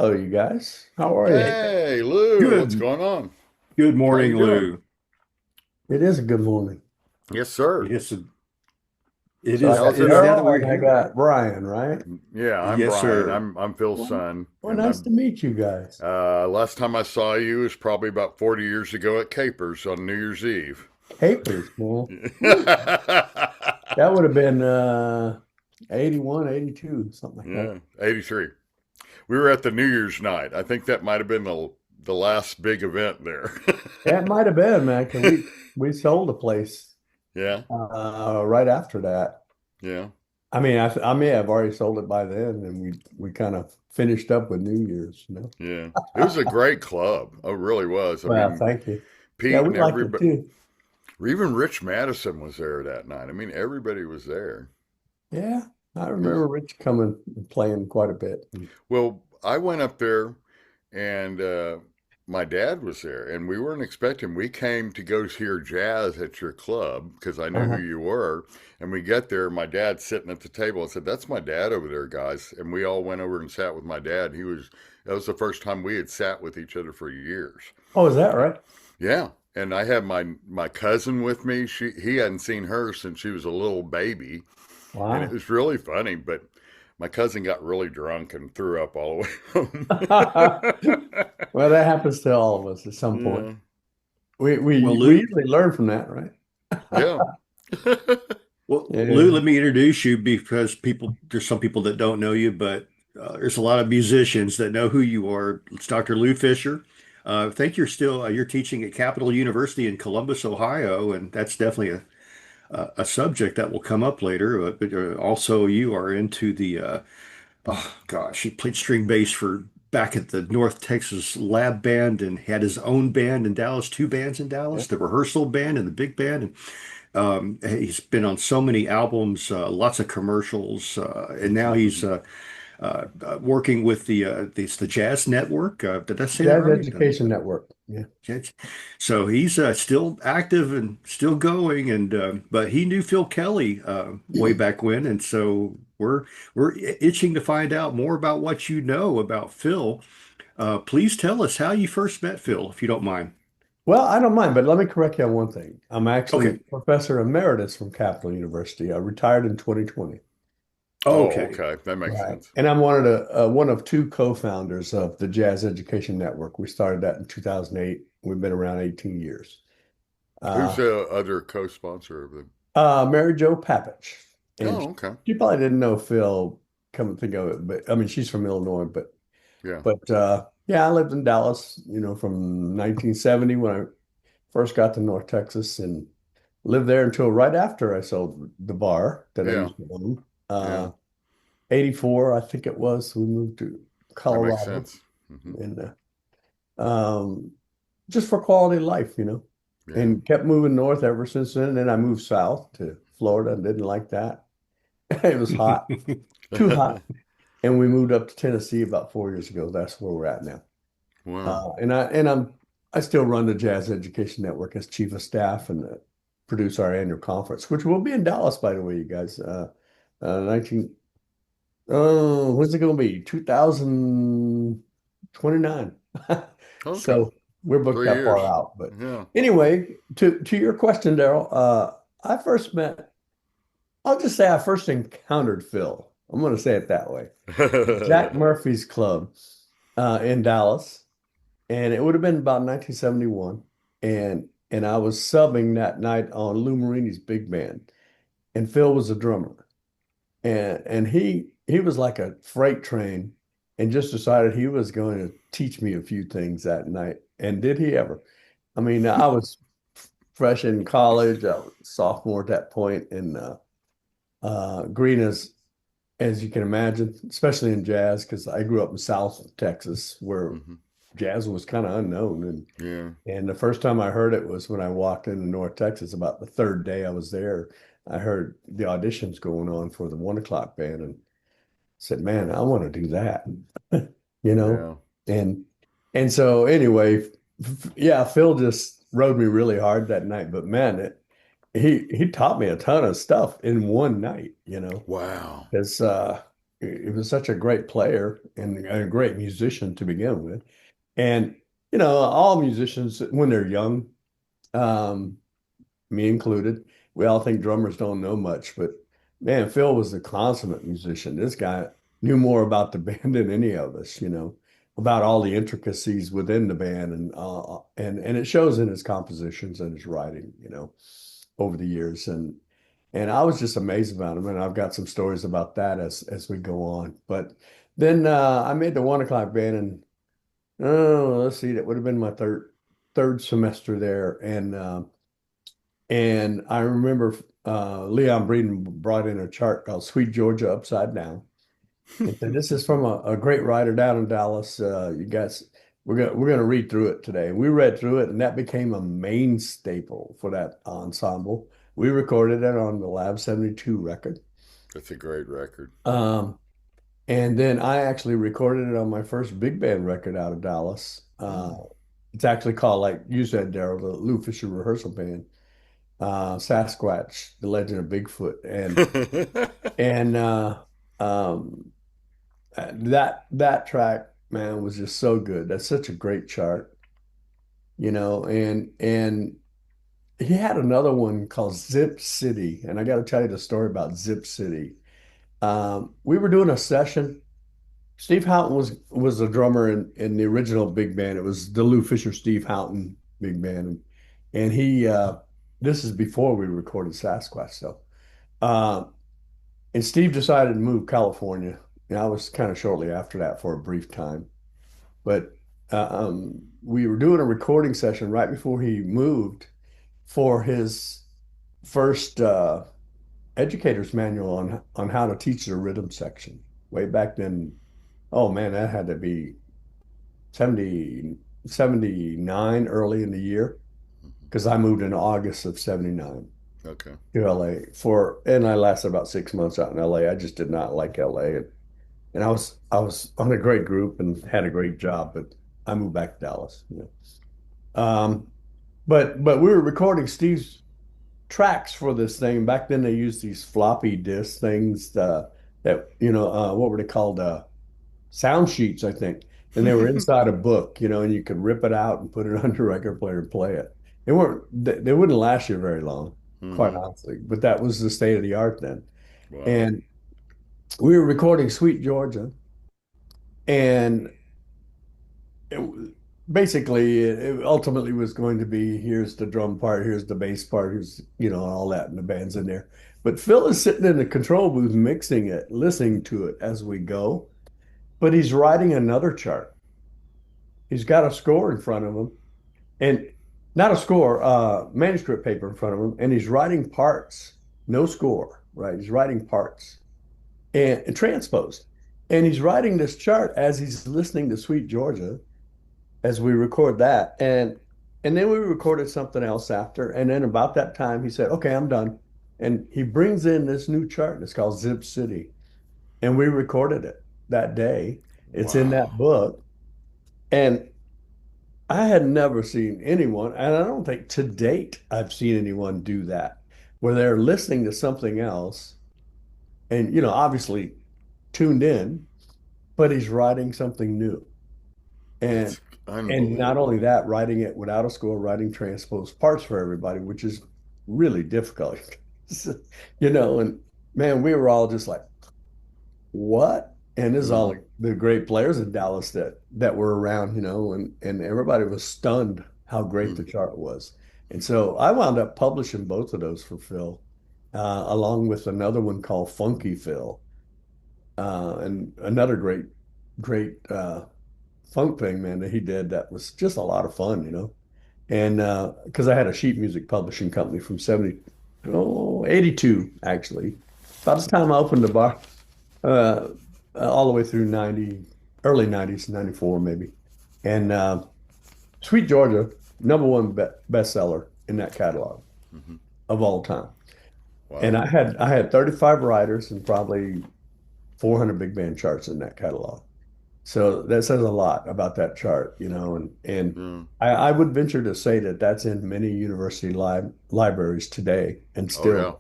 Hello, you guys. How are you? Hey, Lou, what's Good. going on? Good How you morning, doing? Lou. It is a good morning. Yes, sir. Yes, it So I is. got How's It it is up? now that Daryl we're and I here. got Brian, right? Yeah, I'm Yes, Brian. sir. I'm Phil's Well, son, well, and nice to I'm meet you guys. last time I saw you was probably about 40 years ago at Capers on New Year's Eve. Capers, man. Woo. That would have been 81, 82, something like that. Yeah, 83. We were at the New Year's night. I think that might have been the last big event there. Yeah, it might have been, man, because we sold a place Yeah, right after that. yeah, I mean, I may have already sold it by then, and we kind of finished up with New Year's. yeah. It was a great club. It really was. I Well, mean, thank you. Yeah, Pete we and liked it everybody, too. even Rich Madison was there that night. I mean, everybody was there. Yeah, I It was remember Rich coming and playing quite a bit. Well, I went up there and my dad was there, and we weren't expecting. We came to go hear jazz at your club because I knew who Uh-huh. you were. And we get there, my dad's sitting at the table and said, "That's my dad over there, guys." And we all went over and sat with my dad. That was the first time we had sat with each other for years. Oh, is that right? Yeah. And I had my cousin with me. He hadn't seen her since she was a little baby, and it Wow. was really funny. But my cousin got really drunk and threw up all the way home. Well, that happens to all of us at some point. Yeah, We Well, we we Lou. usually learn from that, right? yeah, Well, Lou, Yeah. let me introduce you because there's some people that don't know you, but there's a lot of musicians that know who you are. It's Dr. Lou Fischer. I think you're teaching at Capital University in Columbus, Ohio, and that's definitely a subject that will come up later. But also, you are into the oh gosh, he played string bass for back at the North Texas Lab Band and had his own band in Dallas, two bands in Yeah. Dallas, the rehearsal band and the big band. And he's been on so many albums, lots of commercials, and now he's working with the Jazz Network. Did I say that Jazz right? Education Network. Yeah. Jazz. So he's still active and still going, and but he knew Phil Kelly way back when, and so we're itching to find out more about what you know about Phil. Please tell us how you first met Phil, if you don't mind. Well, I don't mind, but let me correct you on one thing. I'm actually Okay. professor emeritus from Capital University. I retired in 2020. oh, Okay. okay, that makes Right. sense. And I'm one of two co-founders of the Jazz Education Network. We started that in 2008. We've been around 18 years. Who's Uh, the other co-sponsor of the? Mary Jo Papich. And Oh, okay, she probably didn't know Phil, come to think of it, but I mean, she's from Illinois, yeah, yeah, I lived in Dallas, from 1970 when I first got to North Texas and lived there until right after I sold the bar that I yeah, used to own. yeah, 84, I think it was, we moved to that makes Colorado sense. Hmm. and just for quality of life, Yeah, and kept moving north ever since then. And then I moved south to Florida and didn't like that. It was hot, too hot. And we moved up to Tennessee about 4 years ago. That's where we're at now. wow. I still run the Jazz Education Network as chief of staff and produce our annual conference, which will be in Dallas, by the way, you guys. 19 Oh, when's it going to be? 2029. Okay, So we're booked 3 years. that far out. But Yeah. anyway, to your question, Daryl, I first met, I'll just say I first encountered Phil. I'm going to say it that way. Jack Murphy's Club in Dallas. And it would have been about 1971. And I was subbing that night on Lou Marini's big band. And Phil was a drummer. And he was like a freight train and just decided he was going to teach me a few things that night. And did he ever? I mean, I was fresh in college, I was a sophomore at that point, and green as you can imagine, especially in jazz, because I grew up in South Texas where Hmm. jazz was kind of unknown. Yeah. And the first time I heard it was when I walked into North Texas, about the third day I was there. I heard the auditions going on for the 1 o'clock band and said, man, I want to do that, you know? Yeah. And so anyway, yeah, Phil just rode me really hard that night, but man, he taught me a ton of stuff in one night. Wow. Because he was such a great player and a great musician to begin with. And, all musicians, when they're young, um, me included, we all think drummers don't know much, but man, Phil was a consummate musician. This guy knew more about the band than any of us, about all the intricacies within the band, and it shows in his compositions and his writing, over the years. And I was just amazed about him, and I've got some stories about that as we go on. But then I made the 1 o'clock band, and oh, let's see, that would have been my third semester there, and I remember Leon Breeden brought in a chart called Sweet Georgia Upside Down. And said, this is from a great writer down in Dallas. You guys, we're gonna read through it today. And we read through it, and that became a main staple for that ensemble. We recorded it on the Lab 72 record. That's a great record. Um, and then I actually recorded it on my first big band record out of Dallas. Mm. It's actually called, like you said, Daryl, the Lou Fischer Rehearsal Band, Sasquatch, The Legend of Bigfoot, and um, that track, man, was just so good. That's such a great chart, and he had another one called Zip City, and I got to tell you the story about Zip City. We were doing a session. Steve Houghton was a drummer in the original big band. It was the Lou Fisher Steve Houghton big band, and he this is before we recorded Sasquatch, so. Uh, And Steve decided to move to California. And I was kind of shortly after that for a brief time. But we were doing a recording session right before he moved for his first educator's manual on how to teach the rhythm section. Way back then, oh man, that had to be 70 79 early in the year because I moved in August of 79 Okay. to LA and I lasted about 6 months out in LA. I just did not like LA. And I was on a great group and had a great job, but I moved back to Dallas. Um, but we were recording Steve's tracks for this thing. Back then they used these floppy disk things that what were they called? Sound sheets, I think. And they were inside a book, and you could rip it out and put it on your record player and play it. They wouldn't last you very long, quite Hmm. honestly. But that was the state of the art then. Wow. And we were recording Sweet Georgia, and basically it ultimately was going to be here's the drum part, here's the bass part, here's all that, and the band's in there. But Phil is sitting in the control booth mixing it, listening to it as we go, but he's writing another chart. He's got a score in front of him, and not a score, manuscript paper in front of him, and he's writing parts, no score, right? He's writing parts and transposed. And he's writing this chart as he's listening to Sweet Georgia as we record that. And then we recorded something else after. And then about that time, he said, okay, I'm done. And he brings in this new chart. It's called Zip City. And we recorded it that day. It's in Wow. that book. And I had never seen anyone, and I don't think to date I've seen anyone do that, where they're listening to something else and, obviously tuned in, but he's writing something new. And That's and not only unbelievable. that, writing it without a score, writing transposed parts for everybody, which is really difficult. And man, we were all just like, what? And this is all Hmm. like the great players in Dallas that were around, and everybody was stunned how great the chart was. And so I wound up publishing both of those for Phil, along with another one called Funky Phil, and another great funk thing, man, that he did that was just a lot of fun. And because I had a sheet music publishing company from 82, actually. About the time I opened the bar, uh, all the way through 90, early 90s, 94 maybe. And Sweet Georgia, number one bestseller in that catalog Hmm. of all time. And Wow. I had 35 writers and probably 400 big band charts in that catalog. So that says a lot about that chart, and Yeah. I would venture to say that that's in many university libraries today and Oh still yeah.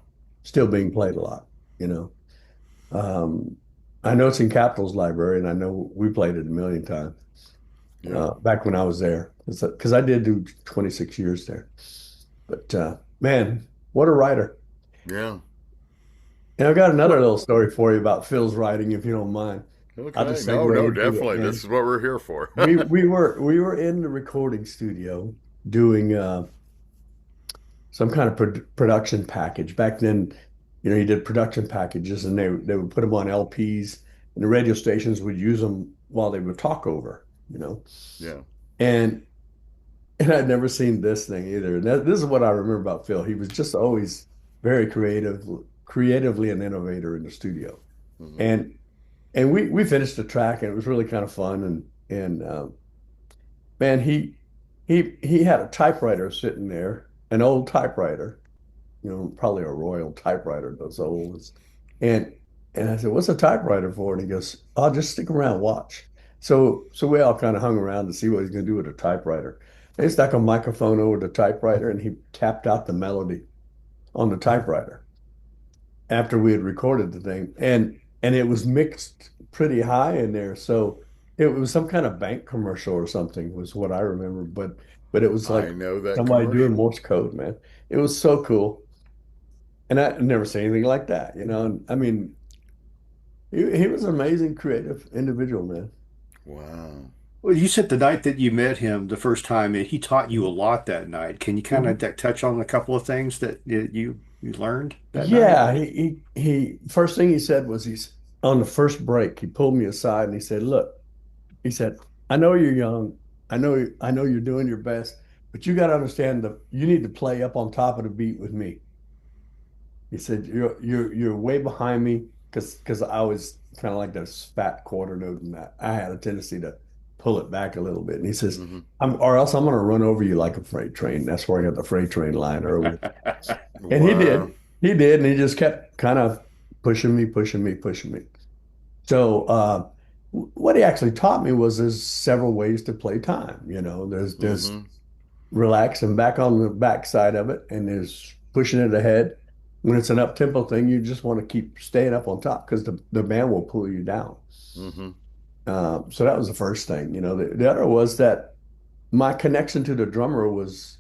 still being played a lot, you know. Um, I know it's in Capitol's library, and I know we played it a million times Yeah. back when I was there, because I did do 26 years there. But man, what a writer! Yeah. And I've got another What? little story for you about Phil's writing, if you don't mind. I'll Okay. just No, segue no, into it, definitely. This man. is what we're here for. We were in the recording studio doing some kind of production package. Back then, you did production packages, and they would put them on LPs, and the radio stations would use them while they would talk over. Yeah. And I'd never seen this thing either. And this is what I remember about Phil. He was just always very creatively an innovator in the studio. Hmm. And we finished the track, and it was really kind of fun. And man, he had a typewriter sitting there, an old typewriter, probably a Royal typewriter, those old ones. And I said, "What's a typewriter for?" And he goes, "I'll just stick around, watch." So we all kind of hung around to see what he's going to do with a typewriter. And he stuck a microphone over the typewriter, and he tapped out the melody on the typewriter after we had recorded the thing. And it was mixed pretty high in there. So it was some kind of bank commercial or something was what I remember. But it was I like know that somebody doing commercial. Morse code, man. It was so cool. And I never seen anything like that. And I mean, he was an amazing creative individual, man. Wow. Well, you said the night that you met him the first time, and he taught you a lot that night. Can you kind of Mhm. touch on a couple of things that you learned that night? Yeah, he first thing he said was he's on the first break, he pulled me aside and he said, "Look," he said, "I know you're young. I know you're doing your best, but you got to understand that you need to play up on top of the beat with me." He said, "You're way behind me because I was kind of like this fat quarter note, and I had a tendency to pull it back a little bit." And he says, Hmm. or else I'm going to run over you like a freight train." That's where I got the freight train line earlier. And he Wow. did. He did, and he just kept kind of pushing me, pushing me, pushing me. So what he actually taught me was there's several ways to play time. There's Hmm. relax and back on the backside of it, and there's pushing it ahead. When it's an up tempo thing, you just want to keep staying up on top because the band will pull you down. Hmm. So that was the first thing. The other was that my connection to the drummer was,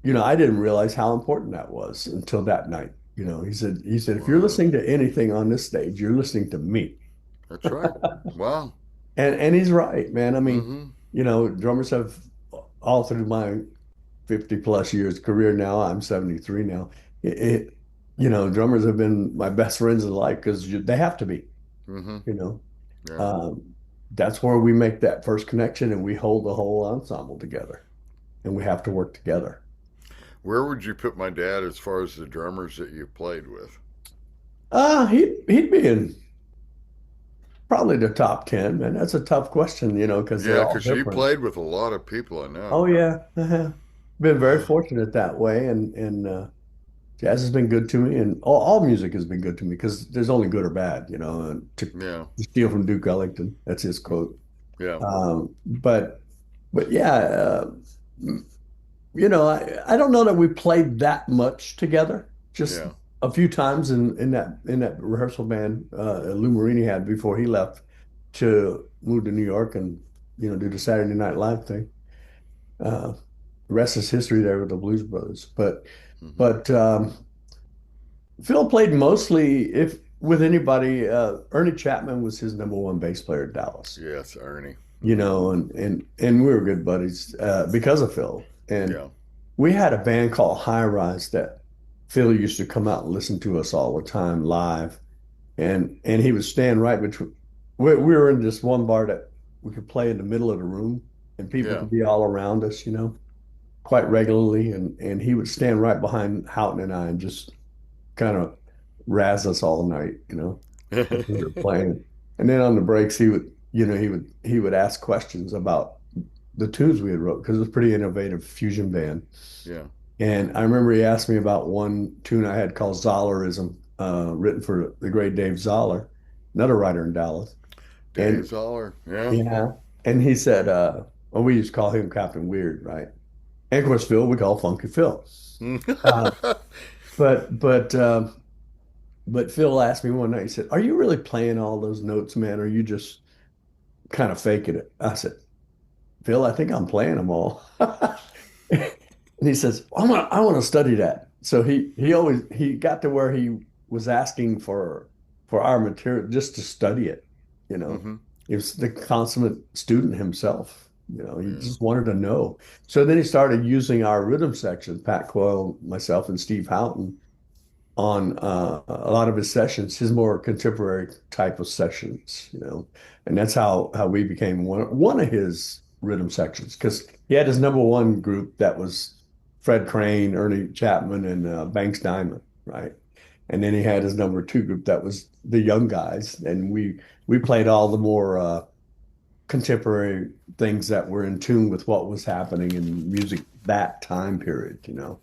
I didn't realize how important that was until that night. He said, "If you're Wow. listening to anything on this stage, you're listening to me." That's right. Wow. And he's right, man. I mean, Hmm. drummers have all through my 50 plus years career now. I'm 73 now. Drummers have been my best friends in life because they have to be, Hmm. you know. Yeah. Um, that's where we make that first connection and we hold the whole ensemble together and we have to work together. Where would you put my dad as far as the drummers that you played with? He'd be in probably the top 10, man. That's a tough question, because they're Yeah, all because you different. played with a lot of people I Oh know. yeah. Been very Wow. fortunate that way. And jazz has been good to me, and all music has been good to me because there's only good or bad, and Yeah. to steal from Duke Ellington, that's his quote. Yeah. But yeah, I don't know that we played that much together. Just Yeah. a few times in that rehearsal band Lou Marini had before he left to move to New York and do the Saturday Night Live thing. Uh, the rest is history there with the Blues Brothers. But Hmm. but Phil played mostly, if with anybody. Ernie Chapman was his number one bass player at Dallas. Yes, Ernie. You Hmm. know, and we were good buddies because of Phil. And Yeah. we had a band called High Rise that Phil used to come out and listen to us all the time live. And he would stand right between. We were in this one bar that we could play in the middle of the room, and people Yeah. could be all around us, quite regularly. And he would stand right behind Houghton and I and just kind of razz us all night, as we were playing. And then on the breaks, he would ask questions about the tunes we had wrote because it was a pretty innovative fusion band. Yeah. And I remember he asked me about one tune I had called Zollerism, written for the great Dave Zoller, another writer in Dallas. Dave And Zoller. Yeah. yeah, and he said, well, we used to call him Captain Weird, right? And of course, Phil, we call Funky Phil. Uh, but But Phil asked me one night, he said, "Are you really playing all those notes, man? Or are you just kind of faking it?" I said, "Phil, I think I'm playing them all." And he says, I want to study that. So he got to where he was asking for our material just to study it, you know. Mm-hmm. He was the consummate student himself, you know, he Yeah. just wanted to know. So then he started using our rhythm section, Pat Coyle, myself, and Steve Houghton on a lot of his sessions, his more contemporary type of sessions, you know, and that's how we became one of his rhythm sections because he had his number one group that was Fred Crane, Ernie Chapman, and Banks Diamond, right? And then he had his number two group that was the young guys, and we played all the more contemporary things that were in tune with what was happening in music that time period, you know,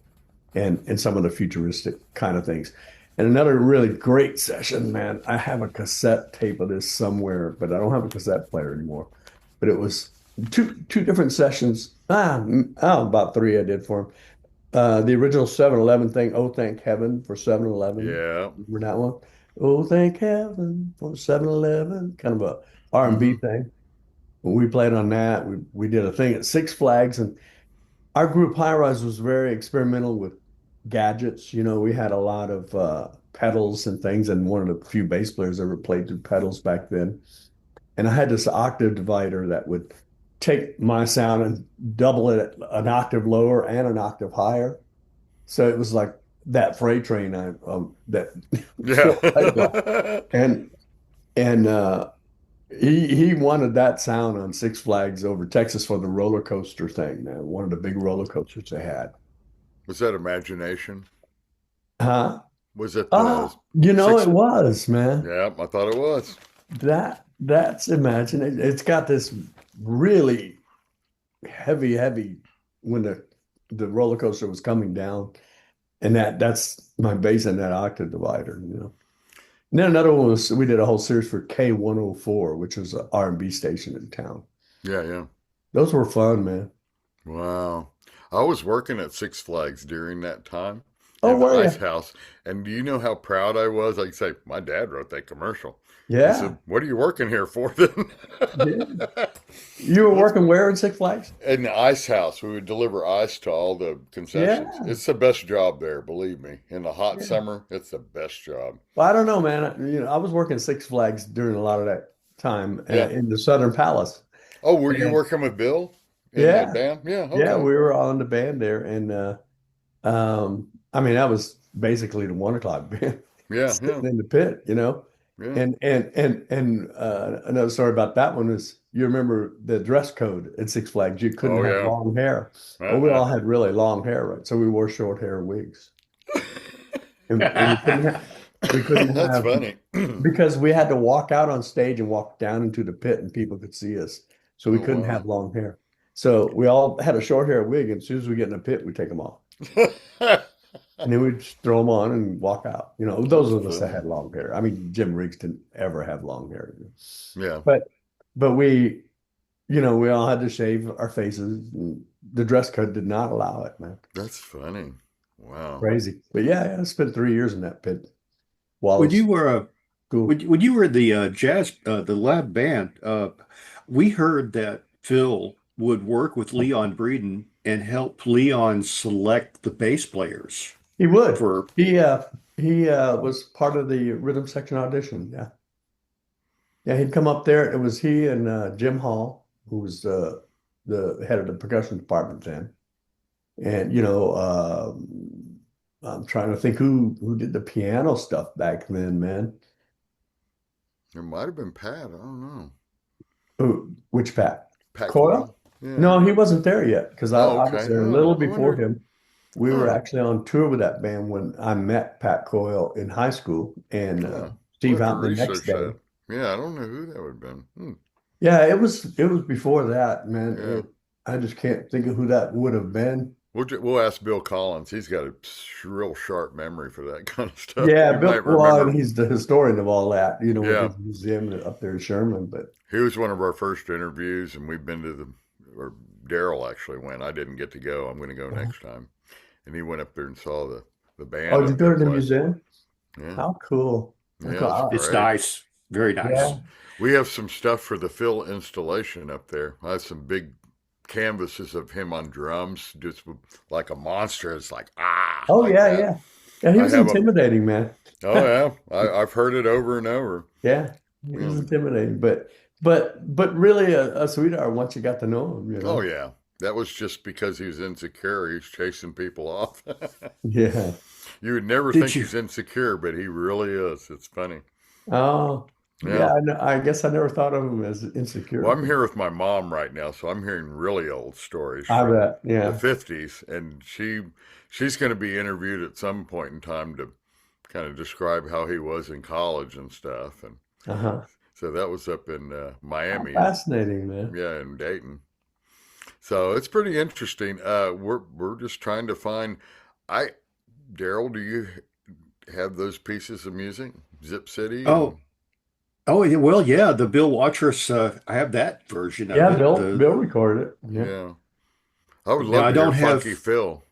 and some of the futuristic kind of things. And another really great session, man. I have a cassette tape of this somewhere, but I don't have a cassette player anymore. But it was two different sessions. About three I did for him. The original 7-Eleven thing, "Oh Thank Heaven" for 7-Eleven. Yeah. Remember that one? "Oh Thank Heaven for 7-Eleven," kind of a R&B Mm-hmm. thing. When we played on that, we did a thing at Six Flags, and our group High Rise was very experimental with gadgets. You know, we had a lot of pedals and things, and one of the few bass players ever played with pedals back then. And I had this octave divider that would take my sound and double it an octave lower and an octave higher. So it was like that freight train that Fort Laidlaw. Yeah. And and he wanted that sound on Six Flags over Texas for the roller coaster thing, man. One of the big roller coasters they had. Was that imagination? Huh? Was it the You know, it six? was, man. Yeah, I thought it was. That's imagine it. It's got this really heavy when the roller coaster was coming down, and that's my bass in that octave divider, you know. And then another one was we did a whole series for K104, which was an R&B station in town. Yeah, yeah. Those were fun, man. Wow. I was working at Six Flags during that time Oh, in the were ice you? house. And do you know how proud I was? I could say, my dad wrote that commercial. He Yeah, said, "What are you working here for then?" yeah. You were That's working where in Six Flags? in the ice house. We would deliver ice to all the concessions. Yeah, It's the best job there, believe me. In the hot yeah. summer, it's the best job. Well, I don't know, man. You know, I was working Six Flags during a lot of that time Yeah. in the Southern Palace. Oh, were you And working with Bill in the yeah, band? Yeah, yeah, okay. we were all in the band there, and I mean that was basically the 1 o'clock band Yeah, yeah, sitting in the pit, you know. yeah. And another story about that one is you remember the dress code at Six Flags. You couldn't Oh, have yeah. long hair. Well, we Uh-uh. all had really long hair, right? So we wore short hair wigs, and we couldn't That's have funny. because we had to walk out on stage and walk down into the pit, and people could see us. So we Oh, couldn't wow. have long hair. So we all had a short hair wig, and as soon as we get in the pit, we take them off. And then we'd just throw them on and walk out. You know, those That's of us that funny. had long hair. I mean, Jim Riggs didn't ever have long hair. Yeah, But we, you know, we all had to shave our faces. And the dress code did not allow it, man. that's funny. Wow. Crazy. But yeah, I spent 3 years in that pit. When Wallace you were School. when you were the jazz the lab band, we heard that Phil would work with Leon Breeden and help Leon select the bass players He would. for. He was part of the rhythm section audition. Yeah. Yeah, he'd come up there. It was he and Jim Hall, who was the head of the percussion department then. And you know, I'm trying to think who did the piano stuff back then, man. It might have been Pat. I don't know. Which Pat? Pat Coyle? Coyle? Yeah. No, he wasn't there yet because Oh, I was okay. there a Oh, little I before wonder. him. We were Huh. actually on tour with that band when I met Pat Coyle in high school and Huh. We'll Steve have to out the next research day. that. Yeah, I don't know who that would have been. Yeah, it was before that, man. Yeah. I just can't think of who that would have been. We'll ask Bill Collins. He's got a real sharp memory for that kind of stuff. Yeah, He Bill, might well, remember. and he's the historian of all that, you know, with Yeah. his museum up there in Sherman. But He was one of our first interviews, and we've been to or Daryl actually went. I didn't get to go. I'm going to go next time. And he went up there and saw the band oh, did you up go there to the play. museum? Yeah. How cool. How Yeah, cool. it's It's great. nice, very nice. Yeah. We have some stuff for the Phil installation up there. I have some big canvases of him on drums, just like a monster. It's like, Oh like yeah, that. yeah. Yeah, he I was have a, intimidating, man. oh yeah, I've heard it over and over. Yeah, he was Yeah. intimidating, but really a sweetheart once you got to know him, you Oh know. yeah. That was just because he was insecure. He's chasing people off. Yeah. You would never Did think you? he's insecure, but he really is. It's funny. Oh, yeah. Yeah. I guess I never thought of him as Well, insecure. I'm here with my mom right now, so I'm hearing really old stories I from bet. the Yeah. 50s, and she's going to be interviewed at some point in time to kind of describe how he was in college and stuff. And Uh-huh. so that was up in How Miami and fascinating, man. yeah, in Dayton. So it's pretty interesting. We're just trying to find. I Daryl, do you have those pieces of music, Zip City and Oh, oh, yeah, well, yeah, the Bill Watrous. I have that version of Yeah, it. Bill recorded it. Yeah. yeah? I would Now love I to hear don't Funky have, Phil.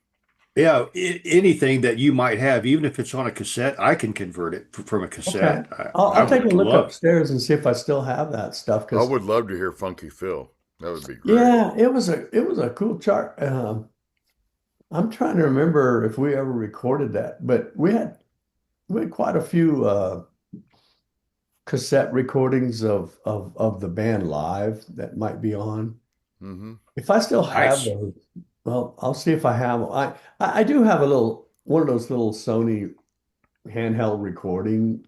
yeah, anything that you might have, even if it's on a cassette, I can convert it from a Okay. cassette. I I'll take a would look love. upstairs and see if I still have that stuff. I Because would love to hear Funky Phil. That would be great. yeah, it was a cool chart. I'm trying to remember if we ever recorded that, but we had quite a few cassette recordings of the band live that might be on. Hmm. If I still have Nice. those, well, I'll see if I have them. I do have a little one of those little Sony handheld recording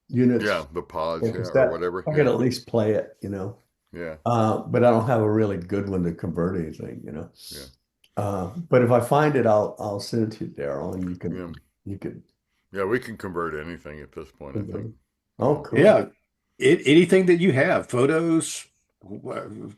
Yeah, units the pods, for yeah, or cassette. whatever. I could Yeah, at least play it, you know. yeah, But I don't have a really good one to convert anything, you know. yeah, But if I find it, I'll send it to you, Daryl, and yeah, you could yeah. We can convert anything at this point, I convert think. it. Yeah, Oh, cool. Yeah, anything that you have, photos, Well,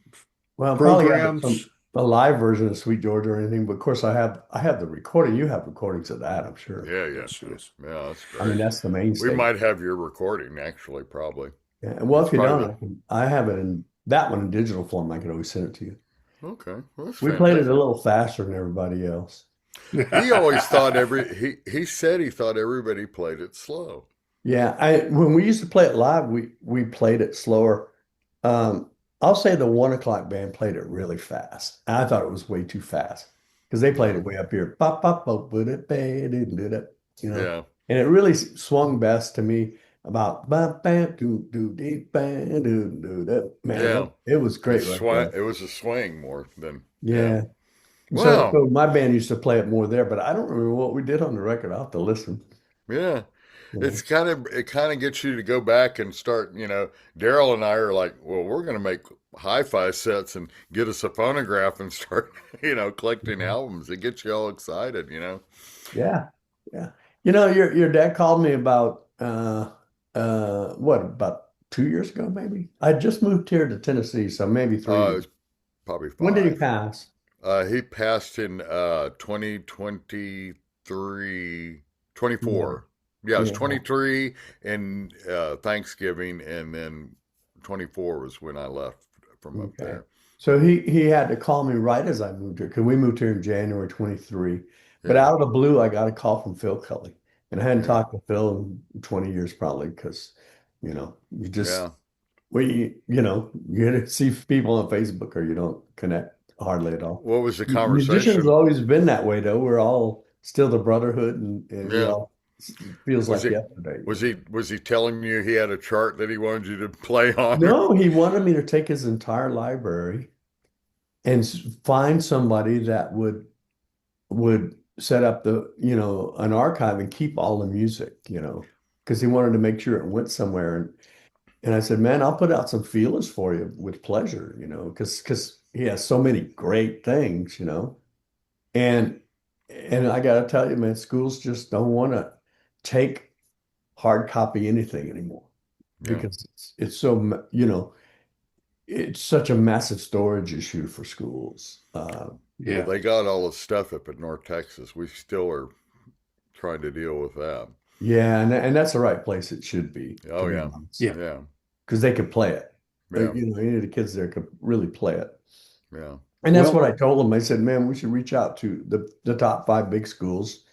I probably have programs. a live version of Sweet Georgia or anything, but of course I have the recording. You have recordings of that, I'm sure. yeah, yeah, Yes, yeah. yes. Yeah, that's I mean, great. that's the We mainstay. might have your recording actually, probably. Yeah. And well, That's if you probably don't, I have it in that one in digital form. I could always send it to you. the okay. Well, that's We played it a fantastic. little faster than everybody else. He always thought he said he thought everybody played it slow. Yeah, I when we used to play it live, we played it slower. Um, I'll say the 1 o'clock band played it really fast. I thought it was way too fast because they played Yeah, it way up here. Bop, bop, bop, boop, it, ba, doo, doo, doo, you know, yeah. and it really swung best to me about bam, bam, doo, doo, dee, bam, doo, doo, doo. Man, Yeah, it was it great right swung. there. It was a swing more than yeah. Yeah. So, Wow. so my band used to play it more there, but I don't remember what we did on the record. I'll have to listen. Yeah. You know. It kind of gets you to go back and start, Daryl and I are like, well, we're going to make hi-fi sets and get us a phonograph and start, collecting Mhm. albums. It gets you all excited. Yeah, yeah. Your dad called me about what, about 2 years ago, maybe? I just moved here to Tennessee, so maybe 3 years. It's probably When did he 5. pass? He passed in 2023, Yeah, 24. Yeah, it was yeah. 23 and Thanksgiving, and then 24 was when I left from up Okay. there. So he had to call me right as I moved here because we moved here in January 23. But Yeah, out of the blue, I got a call from Phil Kelly. And I hadn't yeah, talked to Phil in 20 years probably because, you just yeah. you either see people on Facebook or you don't connect hardly at all. What was the Musicians conversation? always been that way though. We're all still the brotherhood and we Yeah. all feels Was like it yesterday, was he telling you he had a chart that he wanted you to play on? No, he wanted me to take his entire library and find somebody that would set up an archive and keep all the music, because he wanted to make sure it went somewhere. And I said, man, I'll put out some feelers for you with pleasure, because he has so many great things. And I got to tell you, man, schools just don't want to take hard copy anything anymore Yeah. because it's so, it's such a massive storage issue for schools. Well, Yeah. they got all the stuff up in North Texas. We still are trying to deal with that. Yeah, and that's the right place it should be, to Oh be yeah. honest, Yeah. Yeah. because they could play it. Yeah. Any of the kids there could really play it. Yeah. And that's what Well, I told them. I said, man, we should reach out to the top 5 big schools.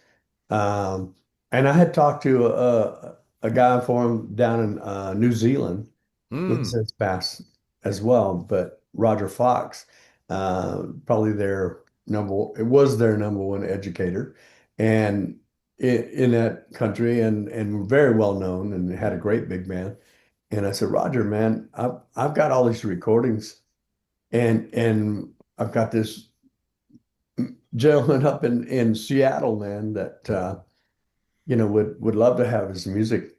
Um, And I had talked to a guy for him down in New Zealand who's Hmm. since passed as well, but Roger Fox, probably it was their number one educator, and in that country, and very well known, and had a great big band. And I said, Roger, man, I've got all these recordings, and I've got this gentleman up in Seattle, man, that would love to have his music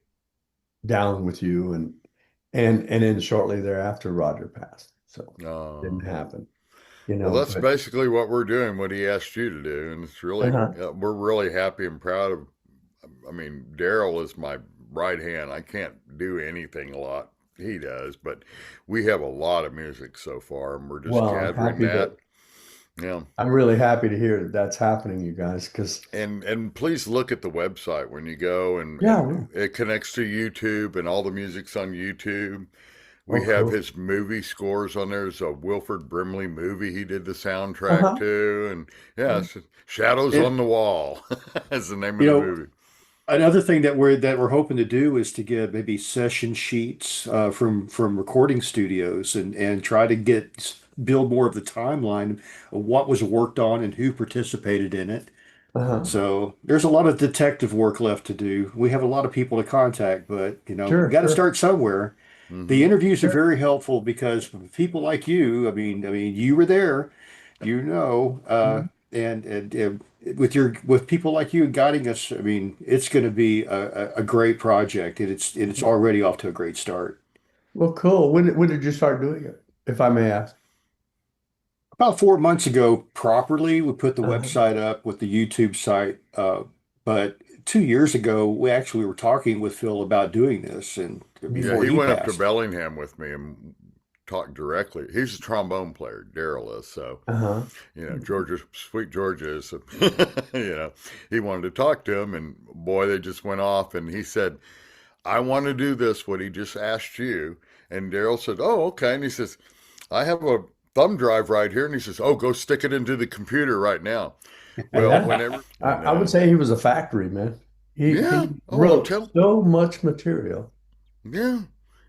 down with you, and then shortly thereafter Roger passed. So Uh, didn't happen, well, that's but basically what we're doing, what he asked you to do, and it's really uh-huh. we're really happy and proud of. I mean, Daryl is my right hand. I can't do anything a lot. He does, but we have a lot of music so far, and we're just Well, gathering that. Yeah. I'm really happy to hear that that's happening, you guys, because And please look at the website when you go, yeah, and it connects to YouTube, and all the music's on YouTube. We oh, have cool. his movie scores on there. There's a Wilford Brimley movie he did the soundtrack Uh-huh. to, and yeah, it's Shadows And on the Wall is the name of you the know, movie. another thing that we're hoping to do is to get maybe session sheets from recording studios and try to build more of the timeline of what was worked on and who participated in it. Uh-huh. So there's a lot of detective work left to do. We have a lot of people to contact, but we Sure, got to sure. start somewhere. The Hmm. interviews are Sure. very helpful because people like you, I mean, you were there, Mhm. and with people like you guiding us, I mean, it's going to be a great project, and it's already off to a great start. Well, cool. When did you start doing it, if I may ask? About 4 months ago, properly, we put the Uh-huh. website up with the YouTube site. But 2 years ago, we actually were talking with Phil about doing this, and Yeah, Mhm. before he he went up to passed. Bellingham with me and talked directly. He's a trombone player, Daryl is, so Uh-huh. Georgia, sweet Georgia is, he wanted to talk to him, and boy, they just went off, and he said, I want to do this, what he just asked you. And Daryl said, oh, okay. And he says, I have a thumb drive right here. And he says, oh, go stick it into the computer right now. And Well, that whenever, I I would know. say he was a factory, man. He Yeah. Oh, I'm wrote telling. so much material. Yeah.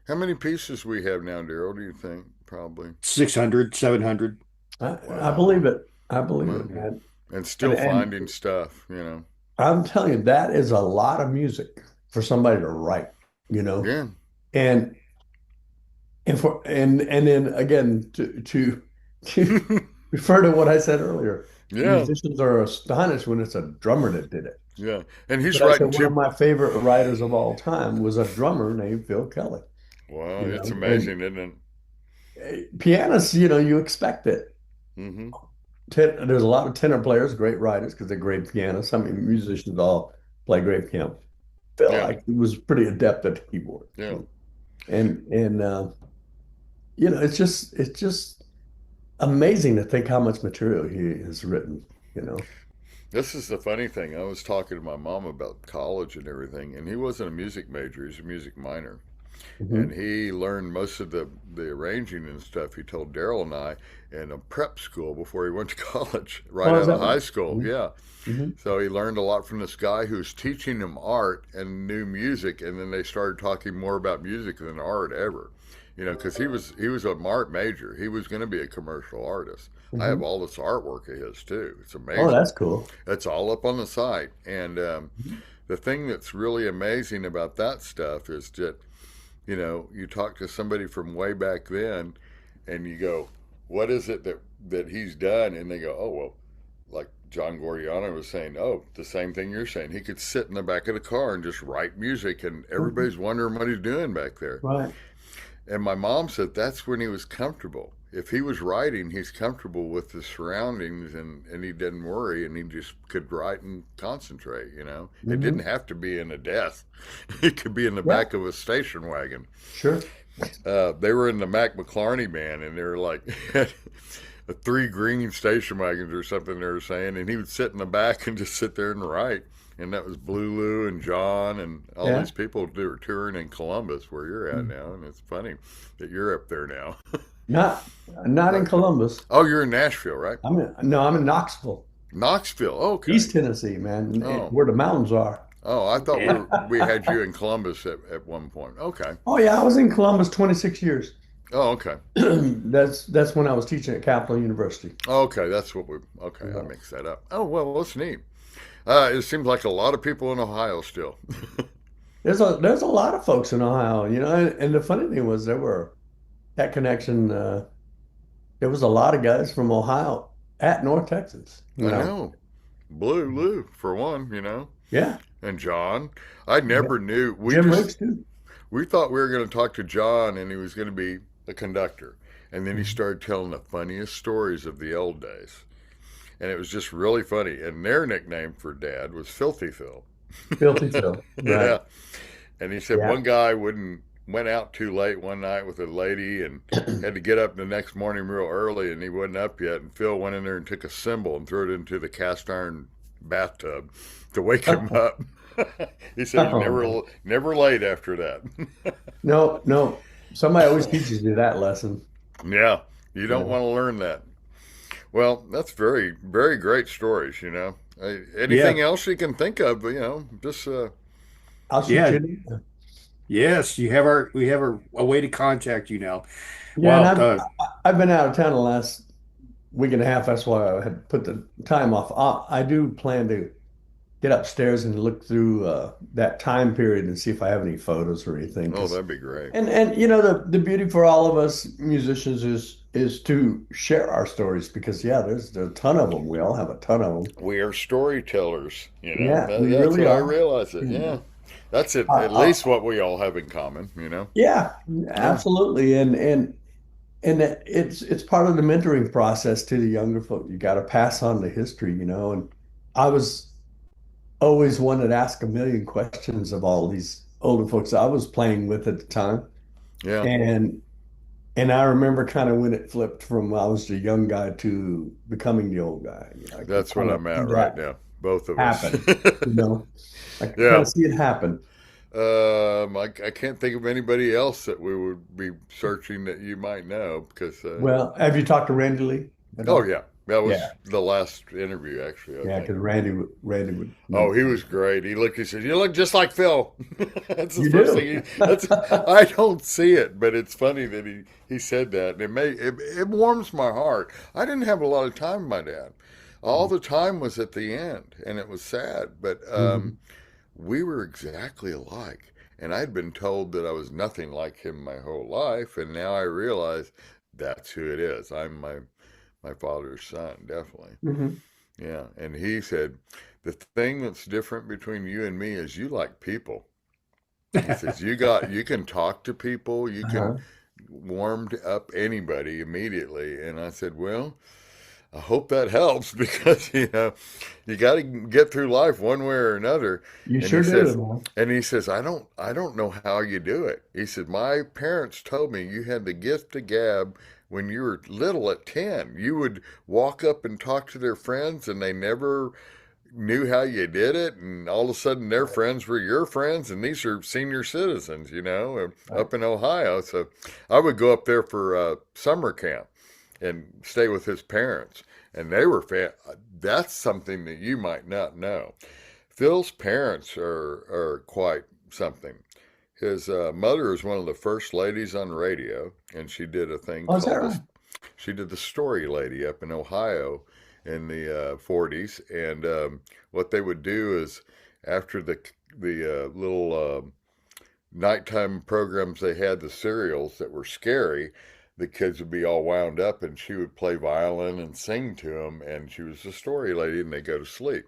How many pieces we have now, Daryl, do you think? Probably. 600, 700. I Wow. believe it. I believe it, Well, man. and And still and finding stuff. I'm telling you, that is a lot of music for somebody to write, you know. Yeah. And and then again to refer to what I said earlier, Yeah. musicians are astonished when it's a drummer that did it. Yeah. And he's But I said writing one of two. my favorite writers of all time was a drummer named Phil Kelly, Wow. you It's know. And amazing, isn't it? pianists, you expect it. Mm-hmm. There's a lot of tenor players, great writers, because they're great pianists. I mean, musicians all play great piano. Phil, Yeah. like, he was pretty adept at the keyboard, Yeah. and it's just amazing to think how much material he has written. You know. This is the funny thing. I was talking to my mom about college and everything, and he wasn't a music major, he's a music minor. And Hmm. he learned most of the arranging and stuff, he told Daryl and I, in a prep school before he went to college, right Oh, is out of that high right? school. Yeah. Mm-hmm. So he learned a lot from this guy who's teaching him art and new music, and then they started talking more about music than art ever. Because he was a art major. He was going to be a commercial artist. I have Hmm. all this artwork of his too. It's Oh, amazing. that's cool. It's all up on the site. And Mhm. the thing that's really amazing about that stuff is that, you talk to somebody from way back then and you go, what is it that he's done? And they go, oh, well, like John Gordiano was saying, oh, the same thing you're saying. He could sit in the back of the car and just write music, and Mhm. everybody's wondering what he's doing back there. Right. And my mom said that's when he was comfortable. If he was writing, he's comfortable with the surroundings, and he didn't worry, and he just could write and concentrate. It didn't Hmm. have to be in a desk, it could be in the Yeah, back of a station wagon. sure. They were in the Mac McClarney band, and they were like three green station wagons or something they were saying, and he would sit in the back and just sit there and write. And that was Blue Lou and John and all Yeah. these people who were touring in Columbus, where you're at now. And it's funny that you're up there now. Not in But Columbus. oh, you're in Nashville, right? No, I'm in Knoxville, Knoxville. Okay. East Tennessee, man, Oh, where the mountains are. Oh, I thought Yeah. we had you in Columbus at one point. Okay. Oh yeah, I was in Columbus 26 years. Oh, okay. That's when I was teaching at Capital University. Okay, that's what we. Okay, I Yeah. mixed that up. Oh well, that's neat. It seems like a lot of people in Ohio still. There's a lot of folks in Ohio, and the funny thing was there were that connection. There was a lot of guys from Ohio at North Texas. I know. Blue Lou for one, you know, Yeah, and John. I yeah. never knew. Jim Riggs too. We thought we were going to talk to John and he was going to be a conductor, and then he Mhm. started telling the funniest stories of the old days, and it was just really funny. And their nickname for Dad was Filthy Phil. Filthy Phil, right? Yeah. And he said Yeah. one guy wouldn't went out too late one night with a lady and had to get up the next morning real early and he wasn't up yet and Phil went in there and took a cymbal and threw it into the cast iron bathtub to wake him up. He said he's Oh, man. never late after that. No, no. Somebody always teaches you that lesson. Yeah, you don't Yeah. want to learn that. Well, that's very great stories, you know. Yeah. Anything else you can think of, you know, just I'll shoot Yeah. you. An email. Yes. You have our, we have a way to contact you now. Yeah, and Wow. I've been out of town the last week and a half. That's why I had put the time off. I do plan to get upstairs and look through that time period and see if I have any photos or anything. oh, Because that'd be great. and the beauty for all of us musicians is to share our stories because yeah, there's a ton of them. We all have a ton of them. We are storytellers, you know. Yeah, we That's really what I are. realize it. And, Yeah. That's it, uh, at uh, least what we all have in common, you know. yeah, Yeah. absolutely. And it's part of the mentoring process to the younger folk. You got to pass on the history, And I was always one that asked a million questions of all these older folks I was playing with at the time. Yeah. And and I remember kind of when it flipped from I was the young guy to becoming the old guy. I could That's what kind of I'm see at right that now. Both of us. happen, you know. I could kind Yeah. of see it happen. I can't think of anybody else that we would be searching that you might know because Well, have you talked to Randy Lee at oh all? yeah. That was Yeah, the last interview actually, I yeah, think. because Randy would Oh, know. he was great. He looked. He said, "You look just like Phil." That's the You first do. thing. That's. I don't see it, but it's funny that he said that, and it warms my heart. I didn't have a lot of time with my dad. All the time was at the end, and it was sad. But Mhm. we were exactly alike, and I'd been told that I was nothing like him my whole life, and now I realize that's who it is. I'm my father's son, definitely. Mhm. Yeah, and he said, the thing that's different between you and me is you like people. He says you can talk to people, you can Uh-huh. warm up anybody immediately. And I said, well, I hope that helps because you got to get through life one way or another. You And he sure do, says, man. I don't know how you do it. He said, my parents told me you had the gift of gab when you were little at 10. You would walk up and talk to their friends and they never knew how you did it. And all of a sudden their Right, friends were your friends. And these are senior citizens, right. up in Ohio. So I would go up there for summer camp and stay with his parents. And they were that's something that you might not know. Phil's parents are quite something. His mother is one of the first ladies on radio, and she did a thing Oh, is that called this. right? She did the Story Lady up in Ohio in the 40s, and what they would do is after the little nighttime programs they had, the serials that were scary, the kids would be all wound up, and she would play violin and sing to them, and she was the story lady, and they go to sleep,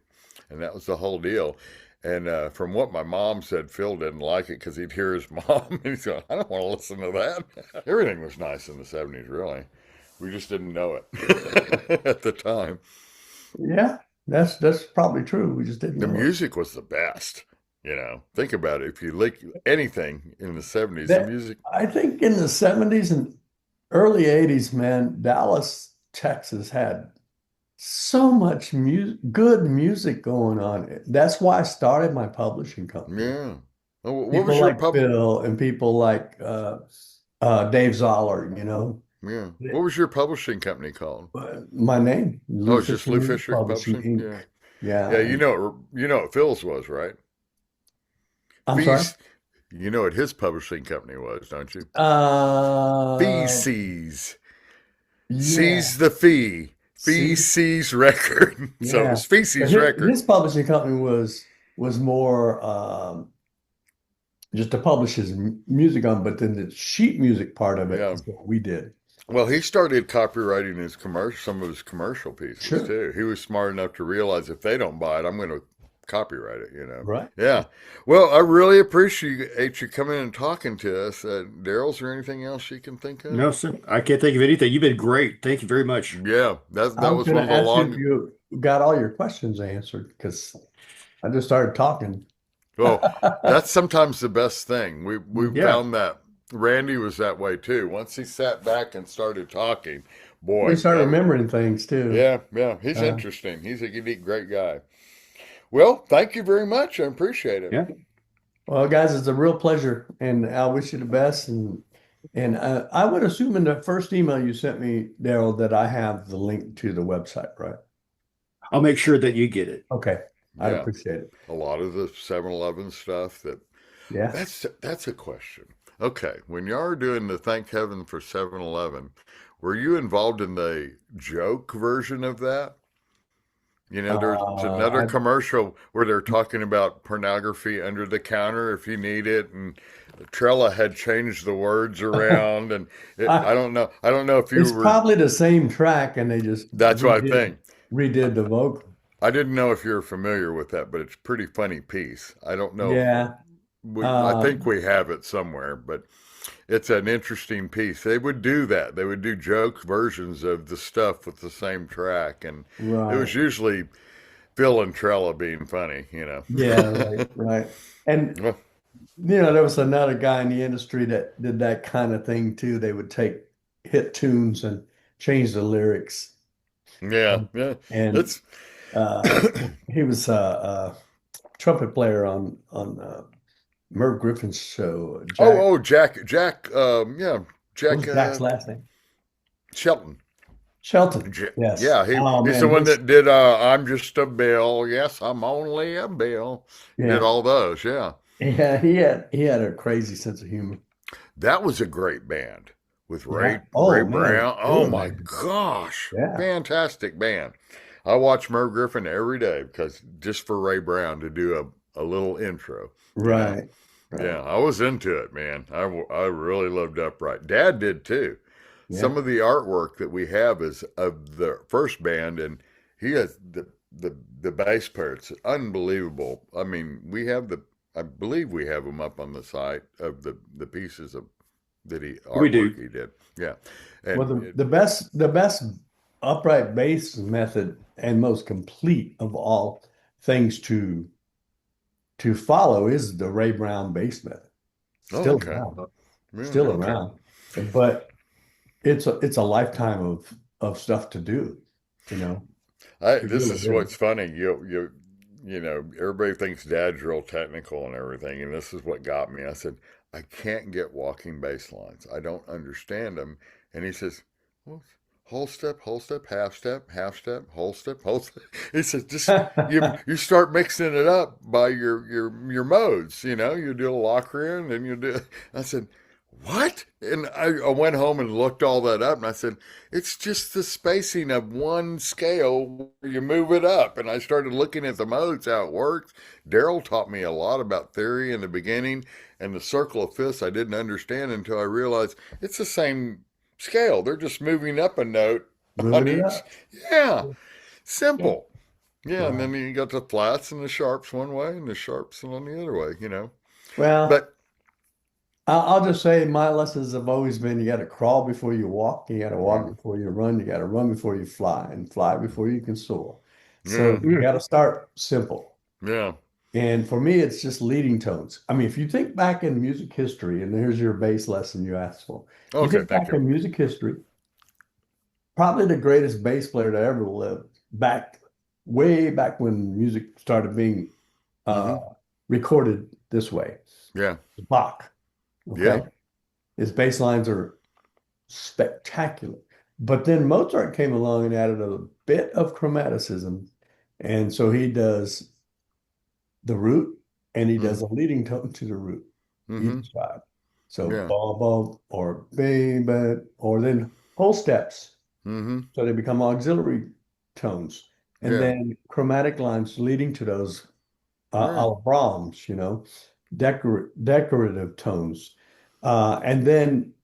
and that was the whole deal. And from what my mom said, Phil didn't like it because he'd hear his mom and he's going, I don't want to listen to that. Everything was nice in the 70s, really. We just didn't know it at the time. Yeah, that's probably true. We just didn't The know it. music was the best. Think about it. If you like anything in the 70s, the That music, I think in the 70s and early 80s, man, Dallas, Texas had so much good music going on. That's why I started my publishing company. yeah. Oh, what People was your like pub? Phil and people like Dave Zoller. Yeah. What was your publishing company called? My name, Oh, Lou it's just Fisher Lou Music Fisher Publishing Publishing? Inc. Yeah. Yeah, Yeah, and you know what Phil's was, right? I'm sorry. Feast. You know what his publishing company was, don't you? Uh, Feces. yeah. Sees the fee. See, Feces record. So it yeah. was But Feces his record. publishing company was more just to publish his music on, but then the sheet music part of it Yeah. is what we did. Well, he started copywriting his commercial, some of his commercial pieces Sure. too. He was smart enough to realize if they don't buy it, I'm going to copyright it. Right. Yeah. Well, I really appreciate you coming and talking to us. Daryl, is there anything else you can think of? No, sir. I can't think of anything. You've been great. Thank you very much. Yeah, I that was was going one to of the ask you if long. you got all your questions answered because I just started talking. Well, that's sometimes the best thing. We Yeah. found that Randy was that way too. Once he sat back and started talking, We boy, started that was remembering things too. yeah. He's Uh, interesting. He's a unique, great guy. Well, thank you very much. I appreciate it. Yeah. well, guys, it's a real pleasure, and I wish you the best. And I would assume in the first email you sent me, Daryl, that I have the link to the website, right? I'll make sure that you get it. Okay, I'd Yeah, appreciate it. a lot of the 7-Eleven stuff Yeah. that's a question. Okay, when you are doing the thank heaven for 7-Eleven, were you involved in the joke version of that? There's another I, commercial where they're talking about pornography under the counter if you need it, and Trella had changed the words around, and I, I don't know if you it's were. probably the same track, and they just That's what I think. redid the vocal. I didn't know if you're familiar with that, but it's a pretty funny piece. I don't know if Yeah. I think Um, we have it somewhere, but it's an interesting piece. They would do that. They would do joke versions of the stuff with the same track, and it was right. usually Phil and Trella being funny. Yeah, right, right. And Well, there was another guy in the industry that did that kind of thing too. They would take hit tunes and change the lyrics. yeah, And, yeah. and It's uh, he was a trumpet player on Merv Griffin's show. Jack, Jack, yeah, what Jack was Jack's last name? Shelton. Shelton. Yes. Yeah, Oh he's the man, one that did I'm Just a Bill. Yes, I'm only a Bill. Did yeah, all those, yeah. yeah. He had a crazy sense of humor. That was a great band with Yeah. Ray Oh man, Brown. they Oh were my amazing. gosh. Yeah. Fantastic band. I watch Merv Griffin every day because just for Ray Brown to do a little intro, you know. Right. Yeah, Right. I was into it, man. I really loved Upright. Dad did too. Yeah. Some of the artwork that we have is of the first band, and he has the bass player. It's unbelievable. I mean, I believe we have them up on the site of the pieces of that he We do. artwork he did. Yeah, Well, and the best upright bass method and most complete of all things to follow is the Ray Brown bass method. oh, Still okay, around, yeah, still okay. around, but it's a lifetime of stuff to do. You know, it This really is is. what's funny. Everybody thinks Dad's real technical and everything, and this is what got me. I said, I can't get walking bass lines. I don't understand them. And he says, well, whole step, half step, whole step, whole step. He says, just you start mixing it up by your modes. You do a locker in, and you do. I said, what? And I went home and looked all that up, and I said, it's just the spacing of one scale where you move it up. And I started looking at the modes, how it works. Daryl taught me a lot about theory in the beginning, and the circle of fifths I didn't understand until I realized it's the same scale. They're just moving up a note on Moving it each. up. Yeah, Yeah. simple. Yeah, and Right. then you got the flats and the sharps one way and the sharps on the other way. Well, But I'll just say my lessons have always been you got to crawl before you walk, you got to walk mm, before you run, you got to run before you fly, and fly before you can soar. So yeah, you Yeah. got to start simple. yeah. And for me, it's just leading tones. I mean, if you think back in music history, and here's your bass lesson you asked for. If you Okay, think thank back you. in music history, probably the greatest bass player to ever live, way back when music started being uh, Hmm. recorded this way, Yeah, Bach. yeah, Okay. His bass lines are spectacular. But then Mozart came along and added a bit of chromaticism. And so he does the root and he does Mm-hmm. a leading tone to the root Mm-hmm. each side. So Yeah. ba ba or baby, or then whole steps. Mm-hmm. So they become auxiliary tones. And Yeah. then chromatic lines leading to those a Yeah. la Brahms, decorative tones. And then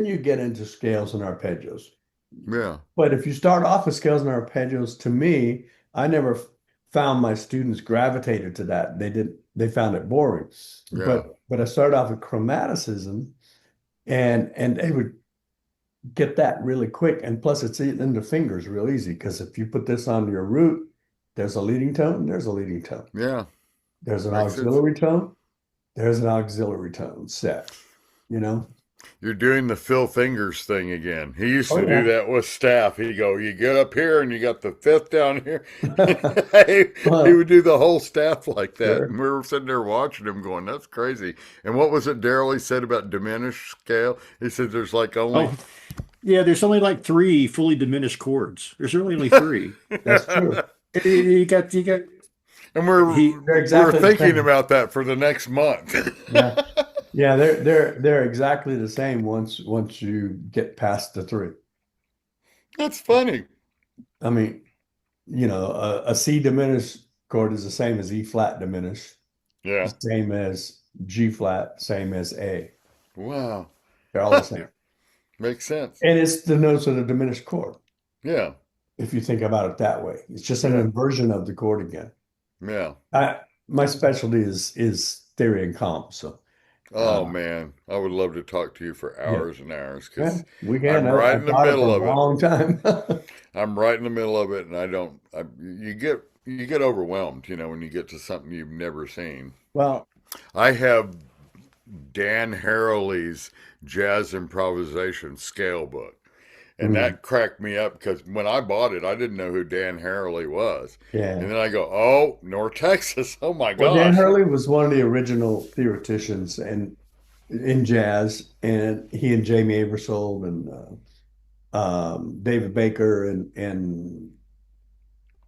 you get into scales and arpeggios. Yeah. But if you start off with scales and arpeggios, to me, I never found my students gravitated to that. They found it boring. Yeah. But I started off with chromaticism, and they would get that really quick. And plus, it's eating in the fingers real easy because if you put this on your root, there's a leading tone, there's a leading tone. Yeah. There's an Makes sense. auxiliary tone, there's an auxiliary tone set, you know? You're doing the Phil Fingers thing again. He used Oh, to do yeah. that with staff. He'd go, you get up here and you got the fifth down here. he Well, would do the whole staff like that. And sure. we were sitting there watching him going, that's crazy. And what was it Daryl he said about diminished scale? He said there's like only Oh, yeah, there's only like three fully diminished chords. There's really only three. That's true. You got and we're he They're we're exactly the thinking same. about that for the next month. Yeah. Yeah, they're exactly the same once you get past the three. That's funny. I mean, a C diminished chord is the same as E flat diminished, Yeah. the same as G flat, same as A. Wow. They're all the same. Makes sense. And it's the notes of the diminished chord, Yeah. if you think about it that way. It's just an Yeah. inversion of the chord again. Yeah. My specialty is theory and comp. So Oh uh, man, I would love to talk to you for yeah, hours and hours yeah, because we can. I'm right in I've the taught it for middle a of it. long time. I'm right in the middle of it, and I don't. You get overwhelmed, when you get to something you've never seen. Well, I have Dan Harrowley's jazz improvisation scale book, and mm, that cracked me up because when I bought it, I didn't know who Dan Harrowley was, and yeah. then I go, "Oh, North Texas! Oh my Well, Dan gosh!" Hurley was one of the original theoreticians and in jazz, and he and Jamie Aebersold and David Baker and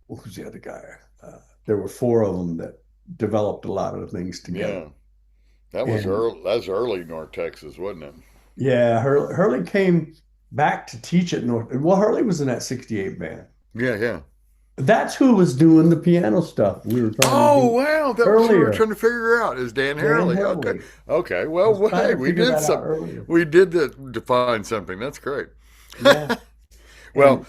what was the other guy? There were four of them that developed a lot of the things together. Yeah, that was And early. That's early North Texas, wasn't it? yeah, Hurley came back to teach at North. Well, Hurley was in that '68 band. Yeah, yeah. That's who was doing the piano stuff we were trying to Oh do wow, that was what we were earlier. trying to figure out is Dan Dan Harley. Okay, Hurley. okay. I was Well, trying hey, to we figure did that out some. earlier. We did that to find something. That's great. Yeah. Well, And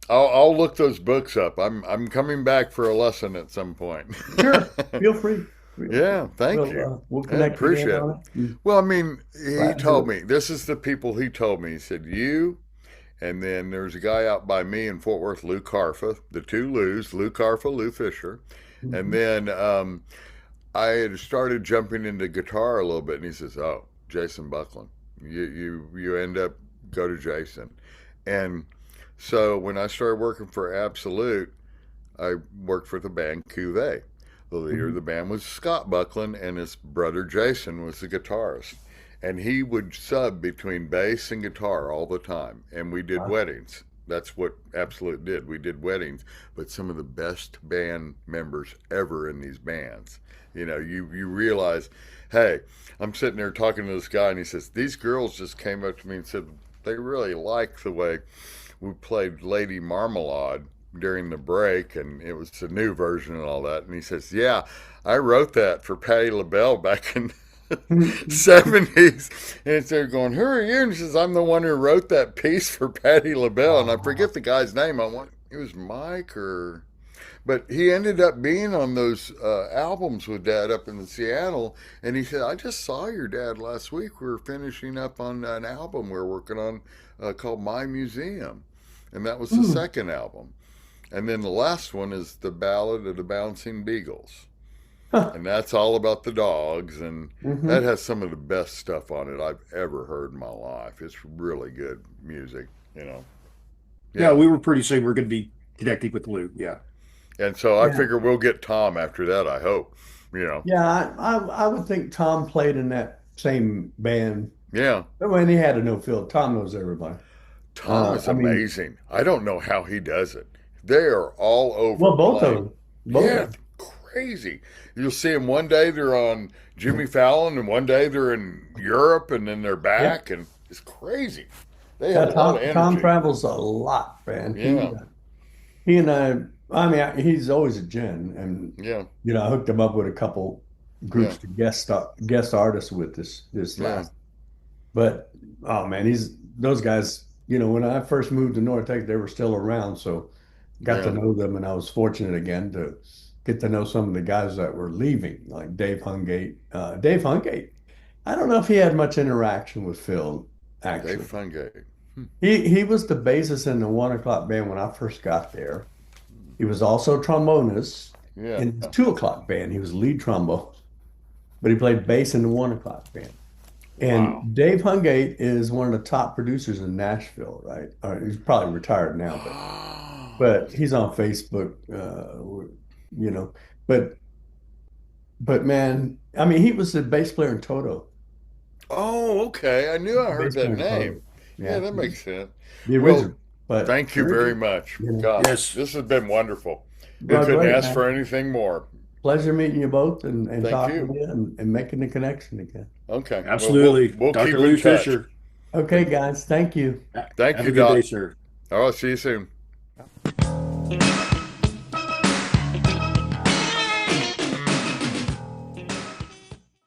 I'll look those books up. I'm coming back for a lesson at some point. sure, feel free. Yeah, thank you. We'll I connect again appreciate it. on it. Well, I mean, he Glad to do told it. me this is the people he told me. He said you, and then there's a guy out by me in Fort Worth, Lou Carfa, the two Lou's, Lou Carfa, Lou Fischer, and Mhm. then I had started jumping into guitar a little bit, and he says, "Oh, Jason Buckland, you end up go to Jason," and so when I started working for Absolute, I worked for the band Cuvée. The leader of Mhm. the band was Scott Buckland, and his brother Jason was the guitarist. And he would sub between bass and guitar all the time. And we did Wow. weddings. That's what Absolute did. We did weddings, but some of the best band members ever in these bands. You realize, hey, I'm sitting there talking to this guy, and he says, these girls just came up to me and said they really like the way we played Lady Marmalade during the break, and it was a new version and all that. And he says, "Yeah, I wrote that for Patti LaBelle back in '70s." And they're going, "Who are you?" And he says, "I'm the one who wrote that piece for Patti LaBelle." And I forget the guy's name. I want it was Mike or, but he ended up being on those albums with Dad up in Seattle. And he said, "I just saw your dad last week. We were finishing up on an album we're working on called My Museum." And that was the Mm. second album. And then the last one is the Ballad of the Bouncing Beagles. Huh. And that's all about the dogs. And that Hmm. has some of the best stuff on it I've ever heard in my life. It's really good music. Yeah, Yeah. we were pretty soon we're going to be connecting with Lou. Yeah. And so I Yeah. figure we'll get Tom after that, I hope. You know. Yeah, I would think Tom played in that same band. Yeah. When he had a no field, Tom knows everybody. Tom is I mean, amazing. I don't know how he does it. They are all over well, both of playing. them, both of Yeah, them. crazy. You'll see them one day they're on Jimmy Fallon, and one day they're in Europe, and then they're Yeah. back, and it's crazy. They Yeah, have a lot of Tom energy. travels a lot, man. Yeah, He and I mean, he's always a gen, and yeah, I hooked him up with a couple yeah, groups to guest artists with this yeah, last. But oh man, he's those guys. When I first moved to North Texas, they were still around, so got to yeah. know them, and I was fortunate again to get to know some of the guys that were leaving, like Dave Hungate. Dave Hungate, I don't know if he had much interaction with Phil, Dave actually. Fungate. He was the bassist in the 1 o'clock band when I first got there. He was also trombonist Yeah. in the 2 o'clock band. He was lead trombone, but he played bass in the 1 o'clock band. Wow. And Dave Hungate is one of the top producers in Nashville, right? He's probably retired now, but he's on Facebook, you know. But man, I mean, he was the bass player in Toto. Oh, okay. I knew I heard Bass that player in name. Toto. Yeah, Yeah, that makes sense. the Well, original. But thank you very much. you know, Gosh, Yes. this has been wonderful. We well, couldn't great, ask for man. anything more. Pleasure meeting you both and Thank talking you. to you and making the connection again. Okay. Well, we'll Absolutely. we'll Dr. keep in Lou touch. Fisher. Okay, guys, thank you. Thank Have you, a good day, Doc. sir. All right. See you soon.